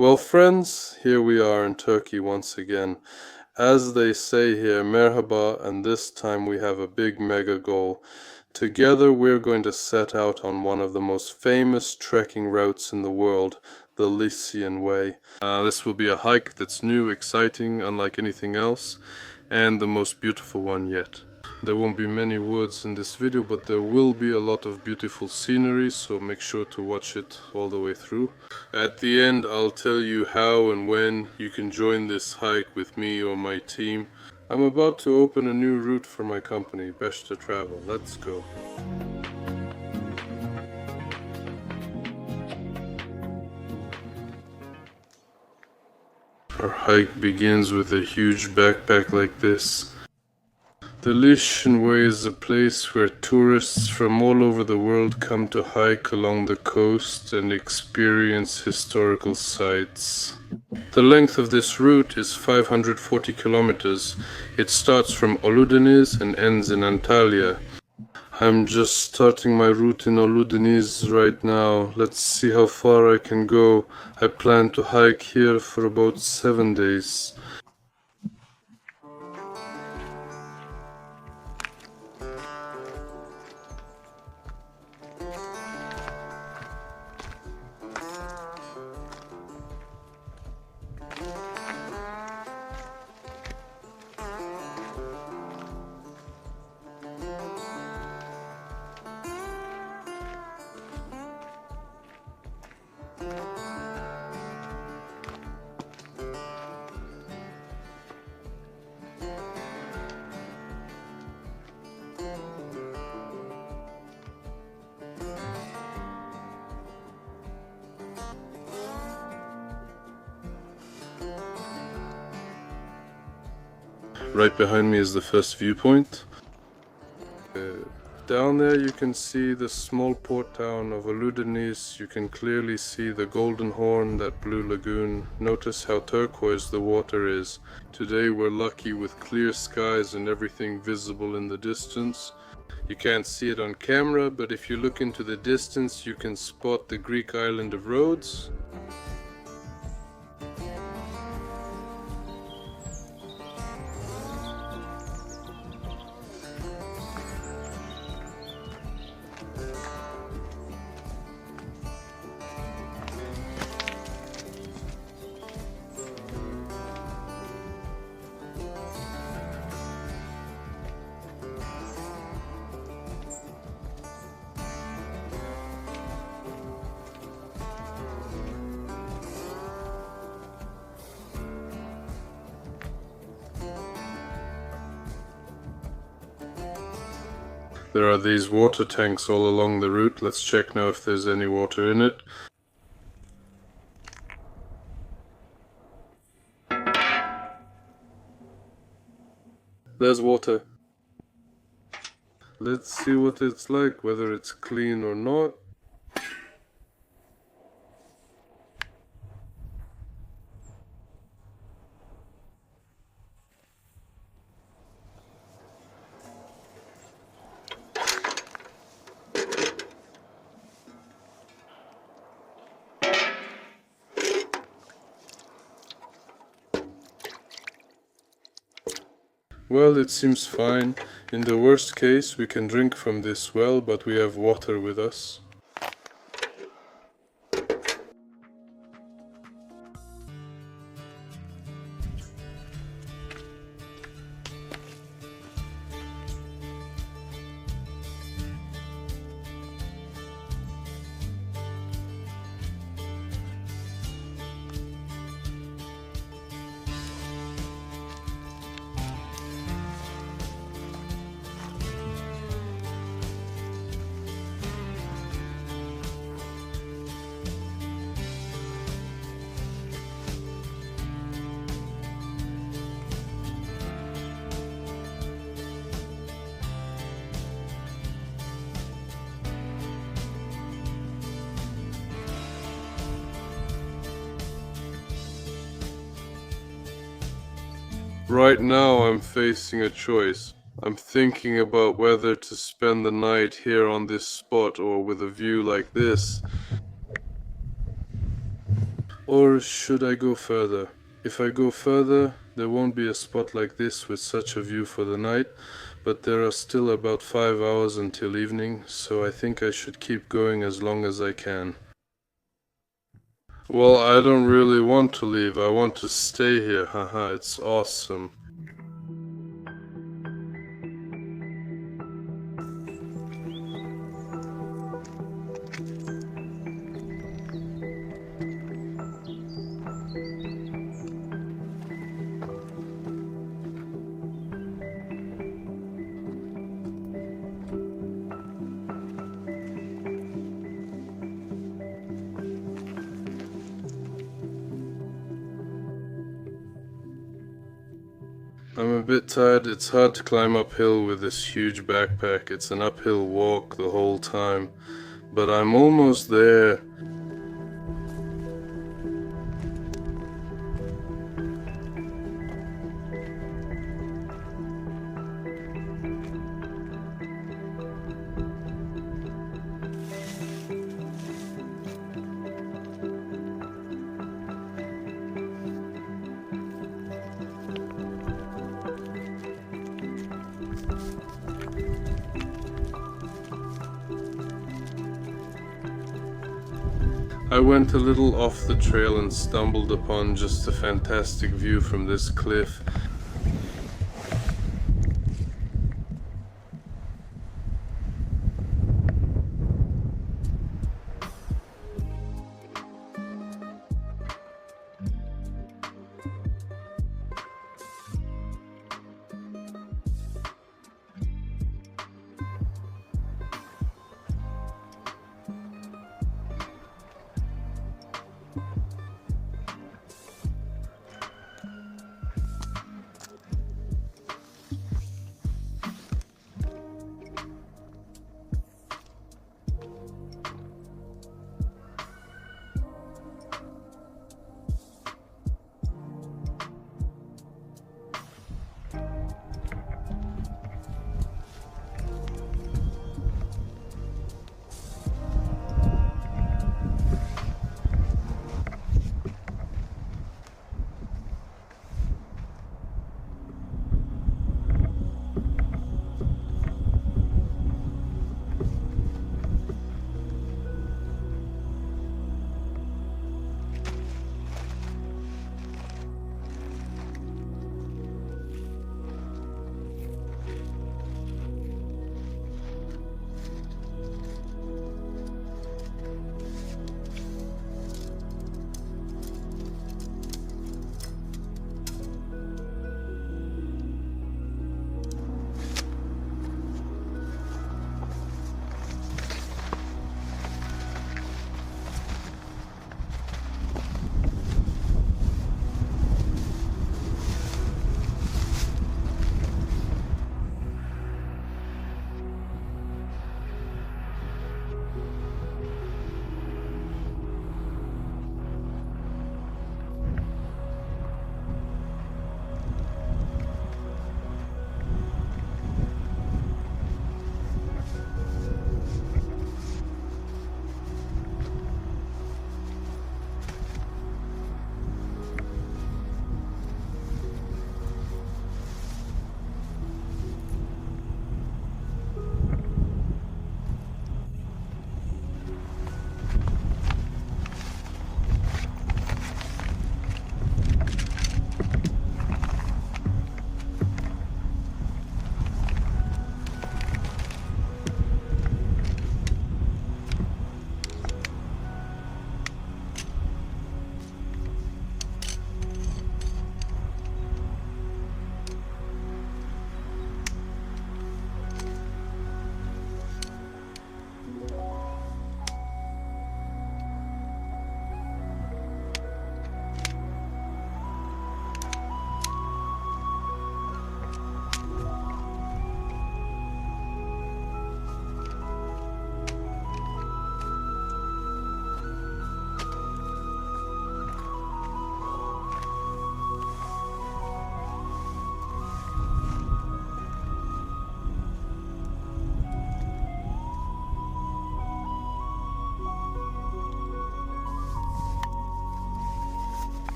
Well, friends, here we are in Turkey once again. As they say here, merhaba, and this time we have a big mega goal. Together we're going to set out on one of the most famous trekking routes in the world, the Lycian Way. This will be a hike that's new, exciting, unlike anything else, and the most beautiful one yet. There won't be many words in this video, but there will be a lot of beautiful scenery, so make sure to watch it all the way through. At the end, I'll tell you how and when you can join this hike with me or my team. I'm about to open a new route for my company, Best Travel. Let's go. Our hike begins with a huge backpack like this. The Lycian Way is a place where tourists from all over the world come to hike along the coast and experience historical sites. The length of this route is 540 kilometers. It starts from Oludeniz and ends in Antalya. I'm just starting my route in Oludeniz right now. Let's see how far I can go. I plan to hike here for about 7 days. Right behind me is the first viewpoint. Down there you can see the small port town of Oludeniz. You can clearly see the Golden Horn, that blue lagoon. Notice how turquoise the water is. Today we're lucky with clear skies and everything visible in the distance. You can't see it on camera, but if you look into the distance you can spot the Greek island of Rhodes. There are these water tanks all along the route. Let's check now if there's any water in it. There's water. Let's see what it's like, whether it's clean or not. Well, it seems fine. In the worst case, we can drink from this well, but we have water with us. Right now I'm facing a choice. I'm thinking about whether to spend the night here on this spot or with a view like this. Or should I go further? If I go further, there won't be a spot like this with such a view for the night, but there are still about 5 hours until evening, so I think I should keep going as long as I can. Well, I don't really want to leave, I want to stay here, haha, it's awesome. I'm a bit tired. It's hard to climb uphill with this huge backpack. It's an uphill walk the whole time, but I'm almost there. I went a little off the trail and stumbled upon just a fantastic view from this cliff.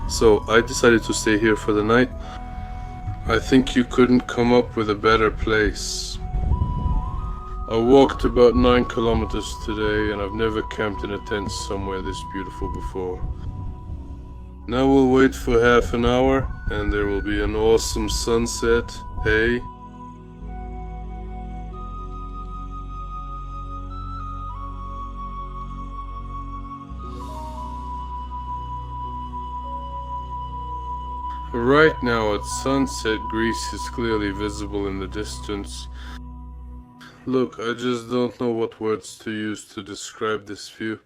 So I decided to stay here for the night. I think you couldn't come up with a better place. I walked about 9 kilometers today and I've never camped in a tent somewhere this beautiful before. Now we'll wait for half an hour and there will be an awesome sunset. Hey? Right now at sunset, Greece is clearly visible in the distance. Look, I just don't know what words to use to describe this view.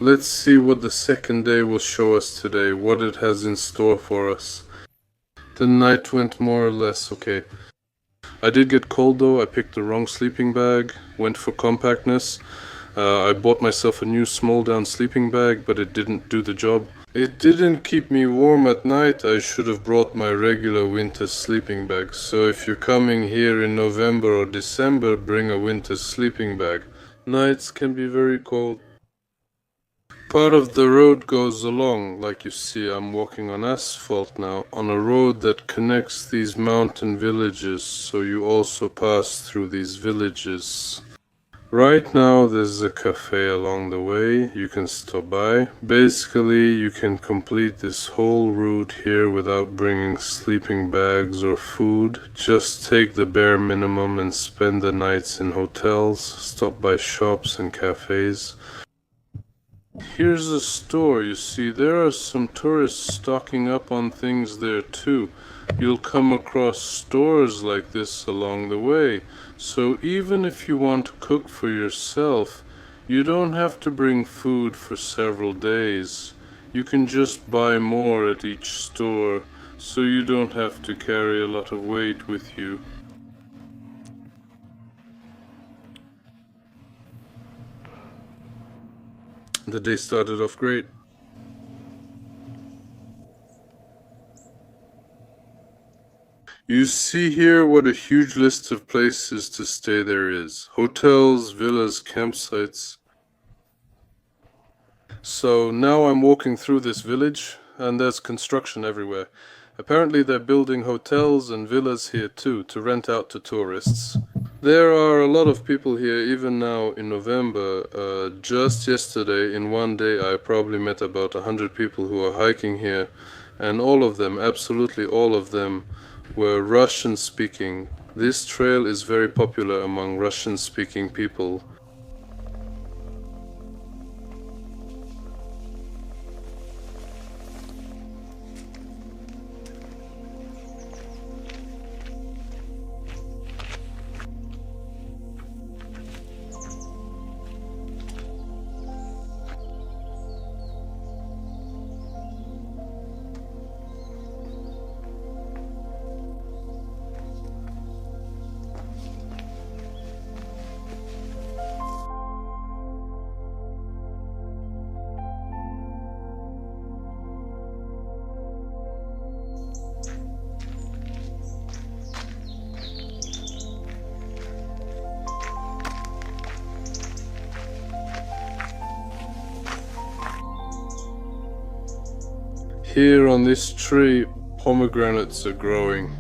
Let's see what the second day will show us today, what it has in store for us. The night went more or less okay. I did get cold though, I picked the wrong sleeping bag, went for compactness. I bought myself a new small down sleeping bag, but it didn't do the job. It didn't keep me warm at night. I should have brought my regular winter sleeping bag. So if you're coming here in November or December, bring a winter sleeping bag. Nights can be very cold. Part of the road goes along, like you see I'm walking on asphalt now, on a road that connects these mountain villages, so you also pass through these villages. Right now there's a cafe along the way, you can stop by. Basically you can complete this whole route here without bringing sleeping bags or food. Just take the bare minimum and spend the nights in hotels, stop by shops and cafes. Here's a store, you see, there are some tourists stocking up on things there too. You'll come across stores like this along the way, so even if you want to cook for yourself, you don't have to bring food for several days. You can just buy more at each store, so you don't have to carry a lot of weight with you. The day started off great. You see here what a huge list of places to stay there is. Hotels, villas, campsites. So now I'm walking through this village and there's construction everywhere. Apparently they're building hotels and villas here too to rent out to tourists. There are a lot of people here even now in November. Just yesterday in one day I probably met about 100 people who are hiking here, and all of them, absolutely all of them, were Russian speaking. This trail is very popular among Russian speaking people. Here on this tree, pomegranates are growing.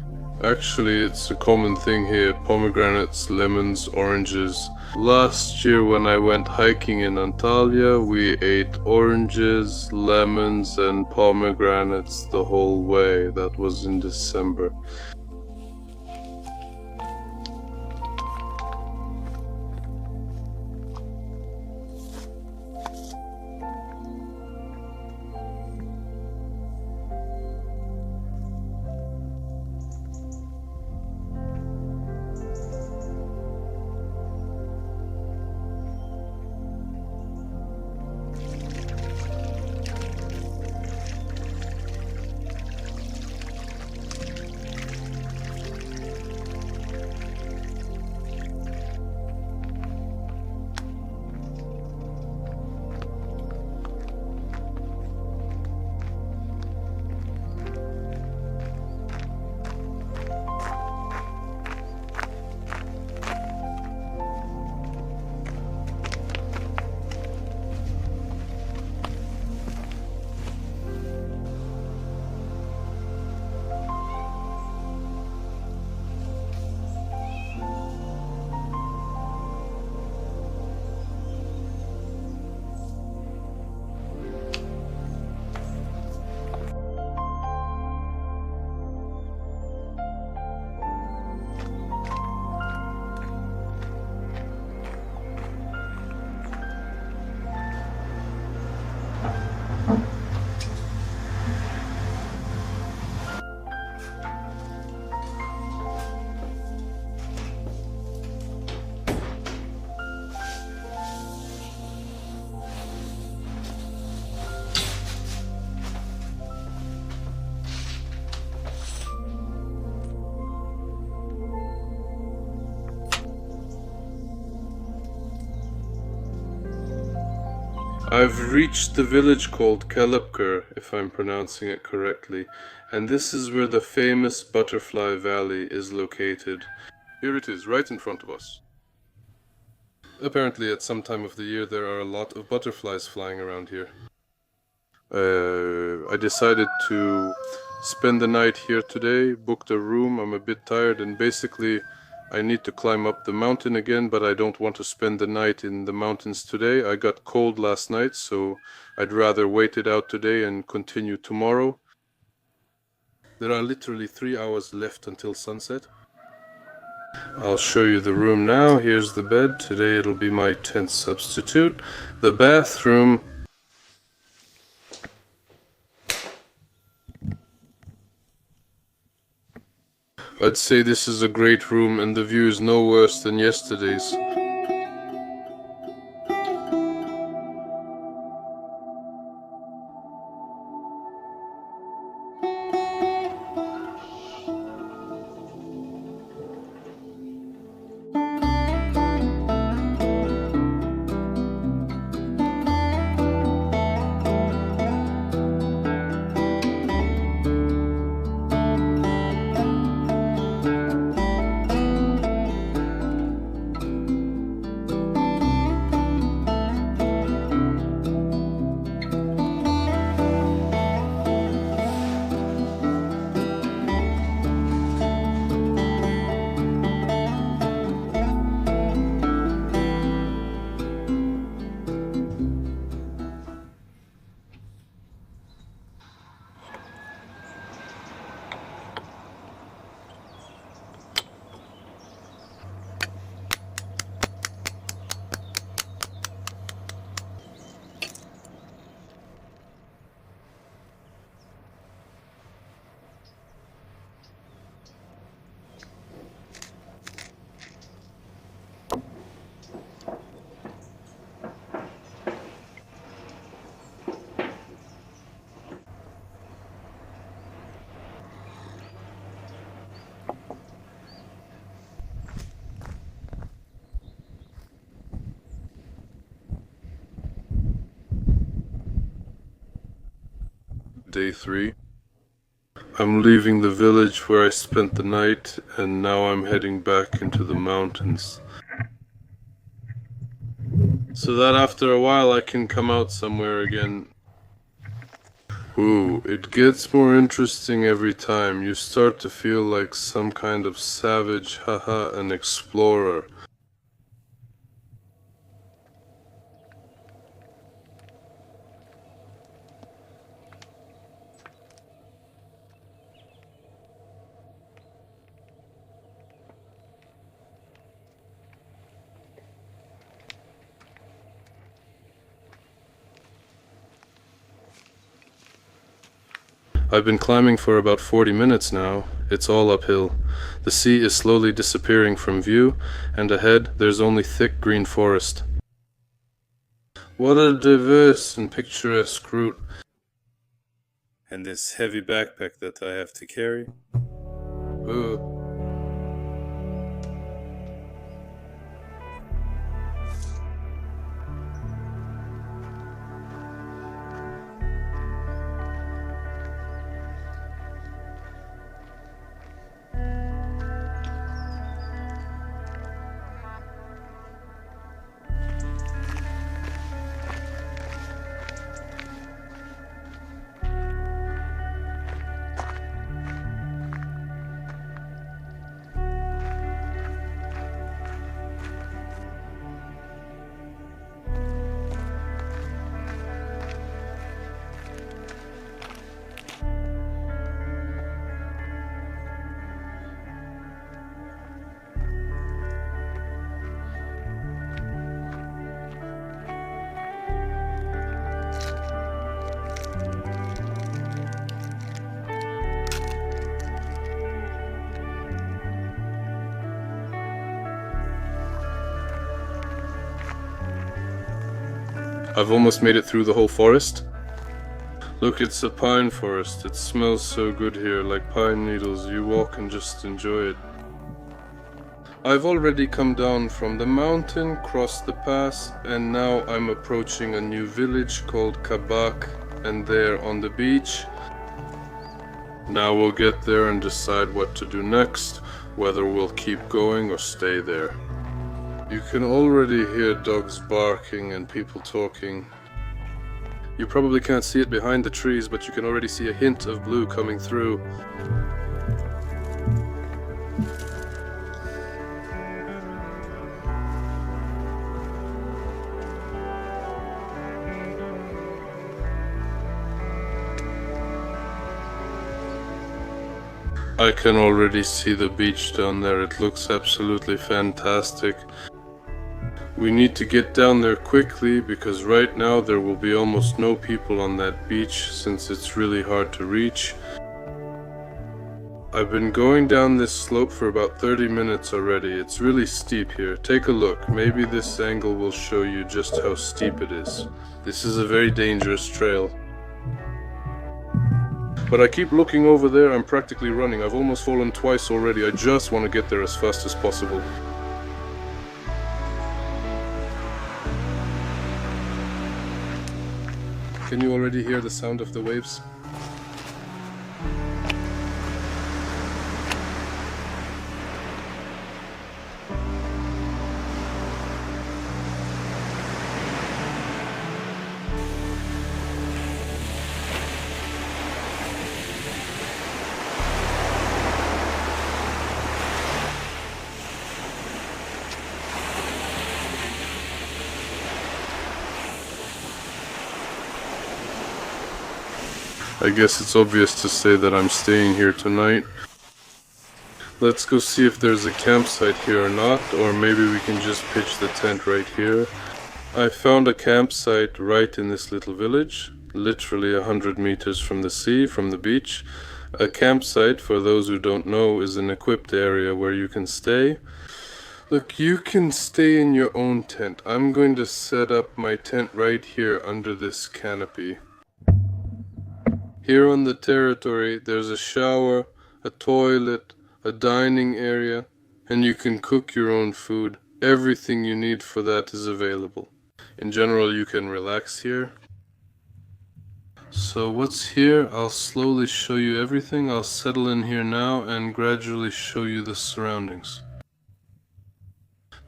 Actually, it's a common thing here, pomegranates, lemons, oranges. Last year when I went hiking in Antalya, we ate oranges, lemons and pomegranates the whole way. That was in December. I've reached the village called Kalupker, if I'm pronouncing it correctly, and this is where the famous Butterfly Valley is located. Here it is, right in front of us. Apparently at some time of the year there are a lot of butterflies flying around here. I decided to spend the night here today, booked a room. I'm a bit tired and basically I need to climb up the mountain again, but I don't want to spend the night in the mountains today. I got cold last night, so I'd rather wait it out today and continue tomorrow. There are literally 3 hours left until sunset. I'll show you the room now. Here's the bed. Today it'll be my tent substitute. The bathroom. I'd say this is a great room and the view is no worse than yesterday's. Day 3. I'm leaving the village where I spent the night and now I'm heading back into the mountains. So that after a while I can come out somewhere again. Ooh, it gets more interesting every time. You start to feel like some kind of savage, haha, an explorer. I've been climbing for about 40 minutes now. It's all uphill. The sea is slowly disappearing from view, and ahead there's only thick green forest. What a diverse and picturesque route. And this heavy backpack that I have to carry. Ooh. I've almost made it through the whole forest. Look, it's a pine forest. It smells so good here, like pine needles. You walk and just enjoy it. I've already come down from the mountain, crossed the pass, and now I'm approaching a new village called Kabak, and there on the beach. Now we'll get there and decide what to do next, whether we'll keep going or stay there. You can already hear dogs barking and people talking. You probably can't see it behind the trees, but you can already see a hint of blue coming through. I can already see the beach down there. It looks absolutely fantastic. We need to get down there quickly because right now there will be almost no people on that beach since it's really hard to reach. I've been going down this slope for about 30 minutes already. It's really steep here. Take a look. Maybe this angle will show you just how steep it is. This is a very dangerous trail. But I keep looking over there. I'm practically running. I've almost fallen twice already. I just want to get there as fast as possible. Can you already hear the sound of the waves? I guess it's obvious to say that I'm staying here tonight. Let's go see if there's a campsite here or not, or maybe we can just pitch the tent right here. I found a campsite right in this little village, literally 100 meters from the sea, from the beach. A campsite, for those who don't know, is an equipped area where you can stay. Look, you can stay in your own tent. I'm going to set up my tent right here under this canopy. Here on the territory, there's a shower, a toilet, a dining area, and you can cook your own food. Everything you need for that is available. In general, you can relax here. So what's here? I'll slowly show you everything. I'll settle in here now and gradually show you the surroundings.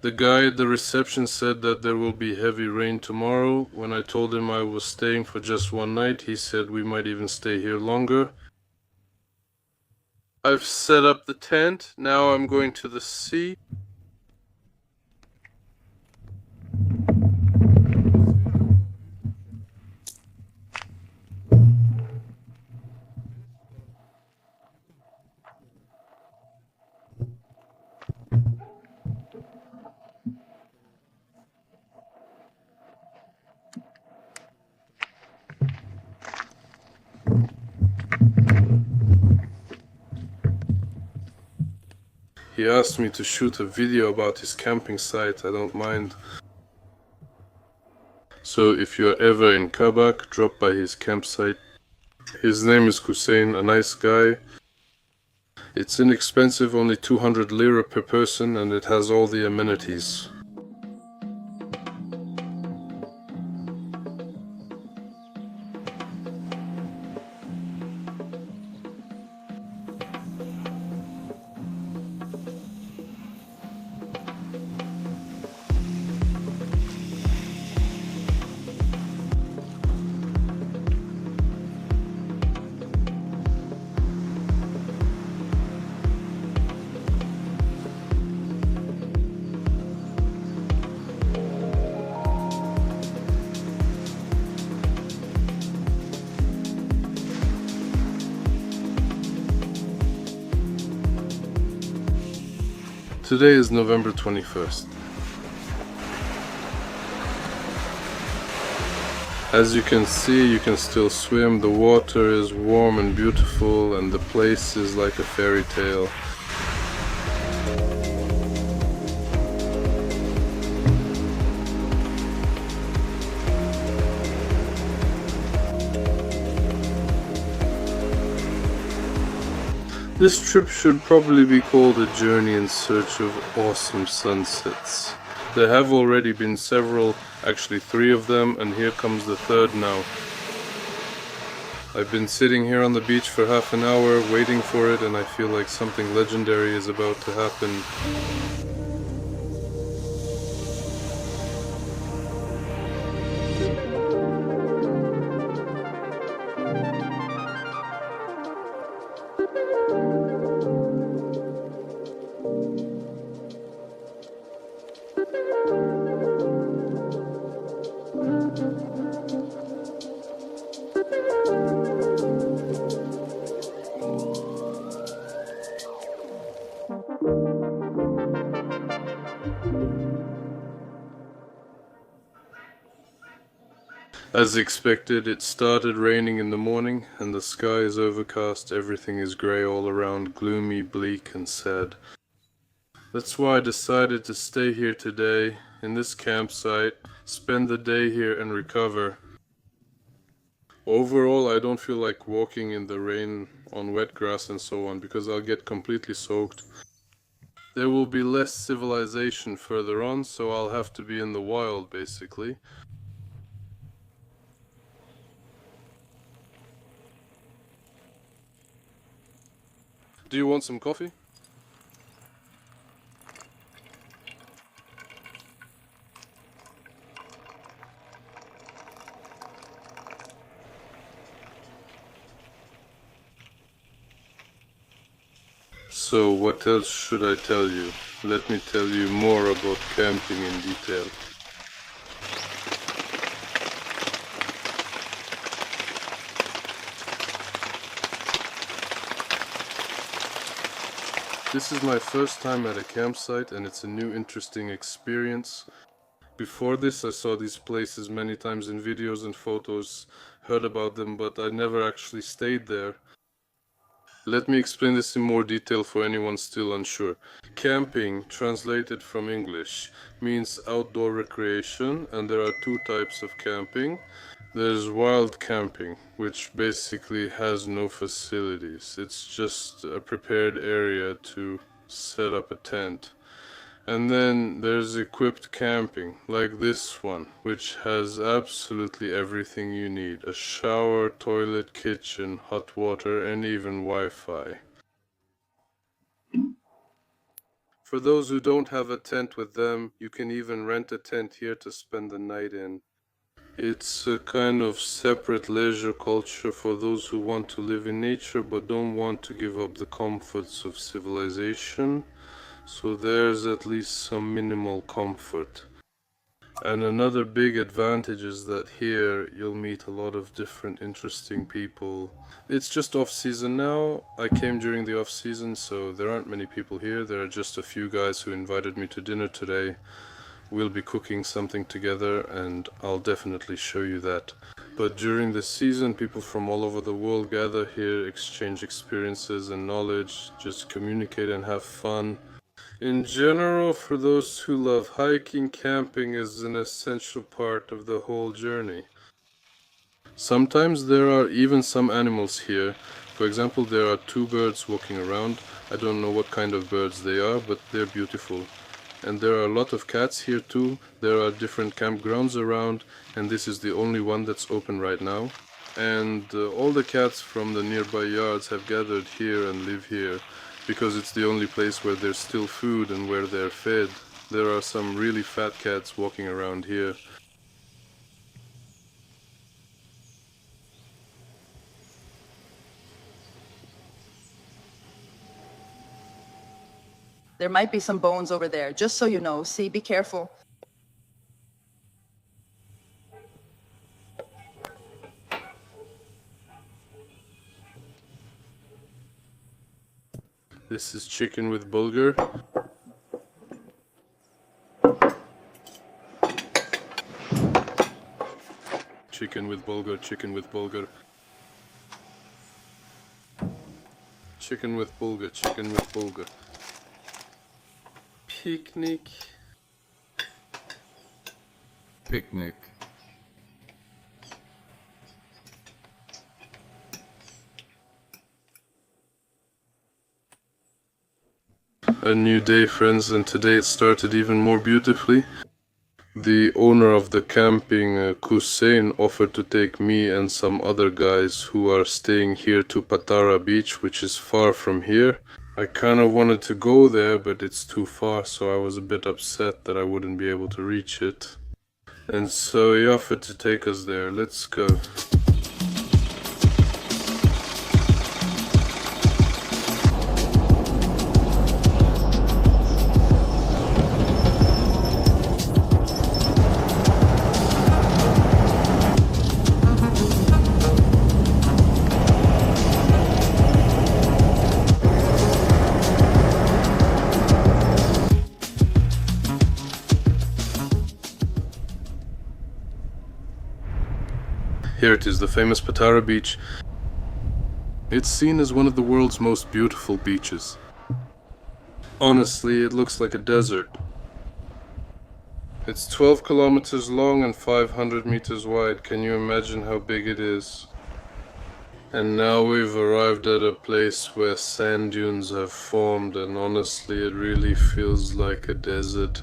The guy at the reception said that there will be heavy rain tomorrow. When I told him I was staying for just one night, he said we might even stay here longer. I've set up the tent. Now I'm going to the sea. He asked me to shoot a video about his camping site. I don't mind. So if you're ever in Kabak, drop by his campsite. His name is Hussein, a nice guy. It's inexpensive, only 200 lira per person, and it has all the amenities. Today is November 21st. As you can see, you can still swim. The water is warm and beautiful, and the place is like a fairy tale. This trip should probably be called a journey in search of awesome sunsets. There have already been several, actually 3 of them, and here comes the 3rd now. I've been sitting here on the beach for half an hour waiting for it, and I feel like something legendary is about to happen. As expected, it started raining in the morning, and the sky is overcast. Everything is grey all around, gloomy, bleak, and sad. That's why I decided to stay here today, in this campsite, spend the day here and recover. Overall, I don't feel like walking in the rain on wet grass and so on, because I'll get completely soaked. There will be less civilization further on, so I'll have to be in the wild, basically. Do you want some coffee? So what else should I tell you? Let me tell you more about camping in detail. This is my first time at a campsite, and it's a new interesting experience. Before this, I saw these places many times in videos and photos, heard about them, but I never actually stayed there. Let me explain this in more detail for anyone still unsure. Camping, translated from English, means outdoor recreation, and there are 2 types of camping. There's wild camping, which basically has no facilities. It's just a prepared area to set up a tent. And then there's equipped camping, like this one, which has absolutely everything you need. A shower, toilet, kitchen, hot water, and even Wi-Fi. For those who don't have a tent with them, you can even rent a tent here to spend the night in. It's a kind of separate leisure culture for those who want to live in nature but don't want to give up the comforts of civilization. So there's at least some minimal comfort. And another big advantage is that here you'll meet a lot of different interesting people. It's just off season now. I came during the off season, so there aren't many people here. There are just a few guys who invited me to dinner today. We'll be cooking something together, and I'll definitely show you that. But during the season, people from all over the world gather here, exchange experiences and knowledge, just communicate and have fun. In general, for those who love hiking, camping is an essential part of the whole journey. Sometimes there are even some animals here. For example, there are 2 birds walking around. I don't know what kind of birds they are, but they're beautiful. And there are a lot of cats here too. There are different campgrounds around, and this is the only one that's open right now. And all the cats from the nearby yards have gathered here and live here, because it's the only place where there's still food and where they're fed. There are some really fat cats walking around here. There might be some bones over there, just so you know. See, be careful. This is chicken with bulgur. Chicken with bulgur, chicken with bulgur. Chicken with bulgur, chicken with bulgur. Picnic. Picnic. A new day, friends, and today it started even more beautifully. The owner of the camping, Hussein, offered to take me and some other guys who are staying here to Patara beach, which is far from here. I kind of wanted to go there, but it's too far, so I was a bit upset that I wouldn't be able to reach it. And so he offered to take us there. Let's go. Here it is, the famous Patara beach. It's seen as one of the world's most beautiful beaches. Honestly, it looks like a desert. It's 12 kilometers long and 500 meters wide. Can you imagine how big it is? And now we've arrived at a place where sand dunes have formed, and honestly, it really feels like a desert.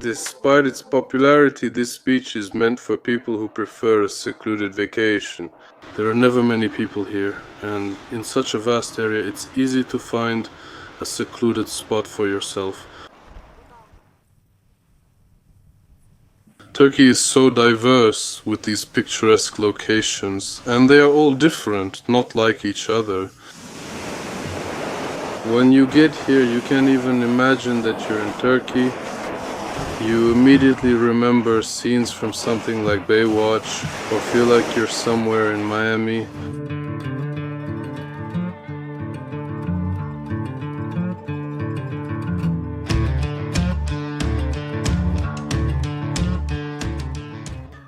Despite its popularity, this beach is meant for people who prefer a secluded vacation. There are never many people here, and in such a vast area, it's easy to find a secluded spot for yourself. Turkey is so diverse with these picturesque locations, and they are all different, not like each other. When you get here, you can't even imagine that you're in Turkey. You immediately remember scenes from something like Baywatch, or feel like you're somewhere in Miami.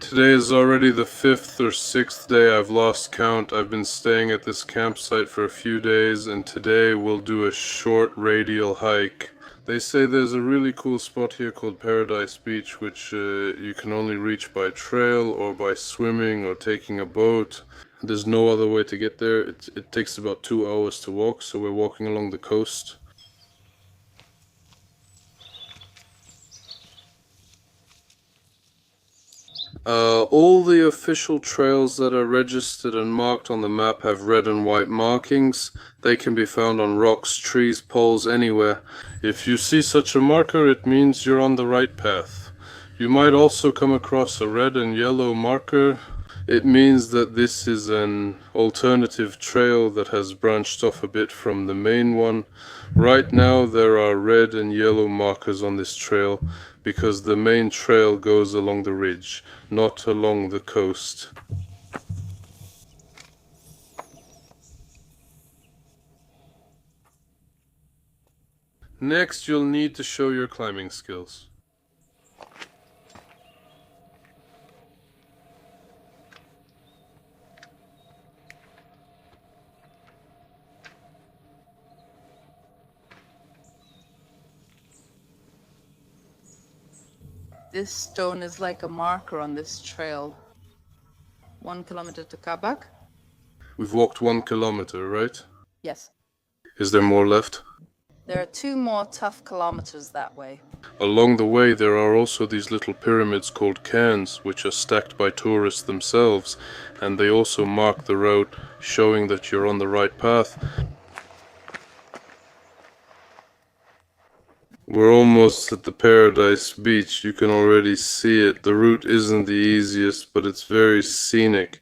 Today is already the 5th or 6th day, I've lost count. I've been staying at this campsite for a few days, and today we'll do a short radial hike. They say there's a really cool spot here called Paradise Beach, which you can only reach by trail or by swimming or taking a boat. There's no other way to get there. It takes about 2 hours to walk, so we're walking along the coast. All the official trails that are registered and marked on the map have red and white markings. They can be found on rocks, trees, poles, anywhere. If you see such a marker, it means you're on the right path. You might also come across a red and yellow marker. It means that this is an alternative trail that has branched off a bit from the main one. Right now there are red and yellow markers on this trail because the main trail goes along the ridge, not along the coast. Next, you'll need to show your climbing skills. This stone is like a marker on this trail. 1 kilometer to Kabak? We've walked 1 kilometer, right? Yes. Is there more left? There are 2 more tough kilometers that way. Along the way there are also these little pyramids called cairns, which are stacked by tourists themselves, and they also mark the route, showing that you're on the right path. We're almost at the Paradise Beach. You can already see it. The route isn't the easiest, but it's very scenic.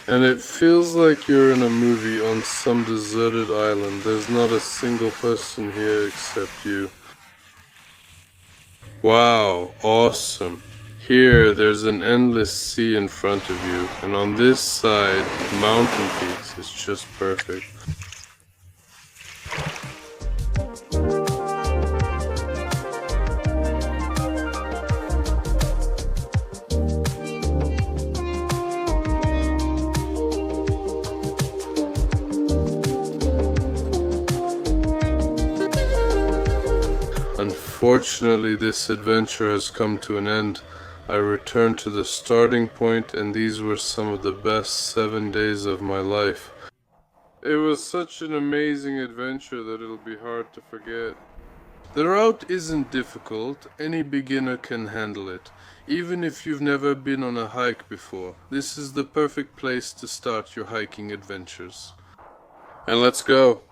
And it feels like you're in a movie on some deserted island. There's not a single person here except you. Wow, awesome. Here, there's an endless sea in front of you, and on this side, mountain peaks. It's just perfect. Unfortunately, this adventure has come to an end. I returned to the starting point, and these were some of the best 7 days of my life. It was such an amazing adventure that it'll be hard to forget. The route isn't difficult, any beginner can handle it. Even if you've never been on a hike before, this is the perfect place to start your hiking adventures. And let's go!